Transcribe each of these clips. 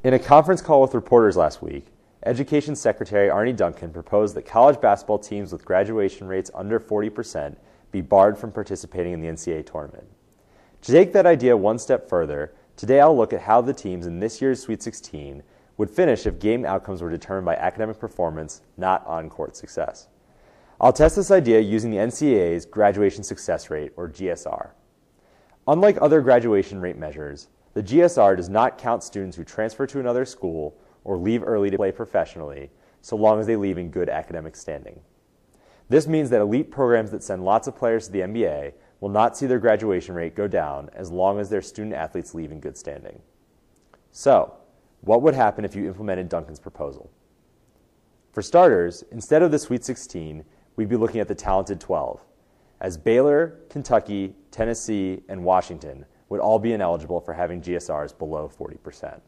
In a conference call with reporters last week, Education Secretary Arne Duncan proposed that college basketball teams with graduation rates under 40% be barred from participating in the NCAA Tournament. To take that idea one step further, today I'll look at how the teams in this year's Sweet 16 would finish if game outcomes were determined by academic performance, not on-court success. I'll test this idea using the NCAA's Graduation Success Rate, or GSR. Unlike other graduation rate measures, the GSR does not count students who transfer to another school or leave early to play professionally, so long as they leave in good academic standing. This means that elite programs that send lots of players to the NBA will not see their graduation rate go down as long as their student athletes leave in good standing. So, what would happen if you implemented Duncan's proposal? For starters, instead of the Sweet 16, we'd be looking at the Talented 12, as Baylor, Kentucky, Tennessee, and Washington would all be ineligible for having GSRs below 40%.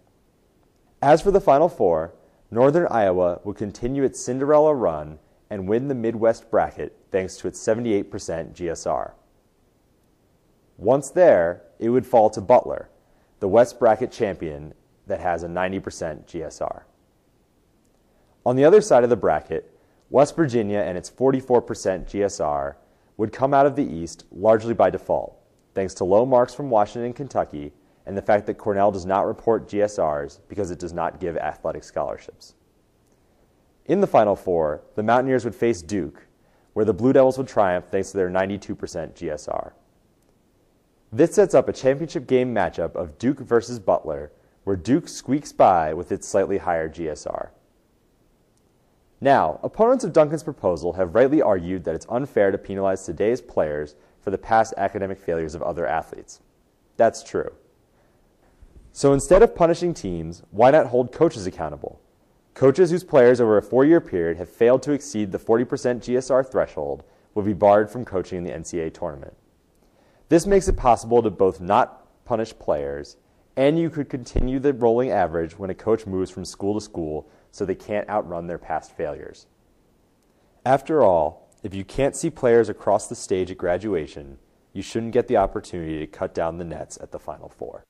As for the Final Four, Northern Iowa would continue its Cinderella run and win the Midwest bracket thanks to its 78% GSR. Once there, it would fall to Butler, the West bracket champion that has a 90% GSR. On the other side of the bracket, West Virginia and its 44% GSR would come out of the East largely by default, thanks to low marks from Washington and Kentucky and the fact that Cornell does not report GSRs because it does not give athletic scholarships. In the Final Four, the Mountaineers would face Duke, where the Blue Devils would triumph thanks to their 92% GSR. This sets up a championship game matchup of Duke versus Butler, where Duke squeaks by with its slightly higher GSR. Now, opponents of Duncan's proposal have rightly argued that it's unfair to penalize today's players for the past academic failures of other athletes. That's true. So instead of punishing teams, why not hold coaches accountable? Coaches whose players over a 4-year period have failed to exceed the 40% GSR threshold will be barred from coaching in the NCAA tournament. This makes it possible to both not punish players, and you could continue the rolling average when a coach moves from school to school so they can't outrun their past failures. After all, if you can't see players across the stage at graduation, you shouldn't get the opportunity to cut down the nets at the Final Four.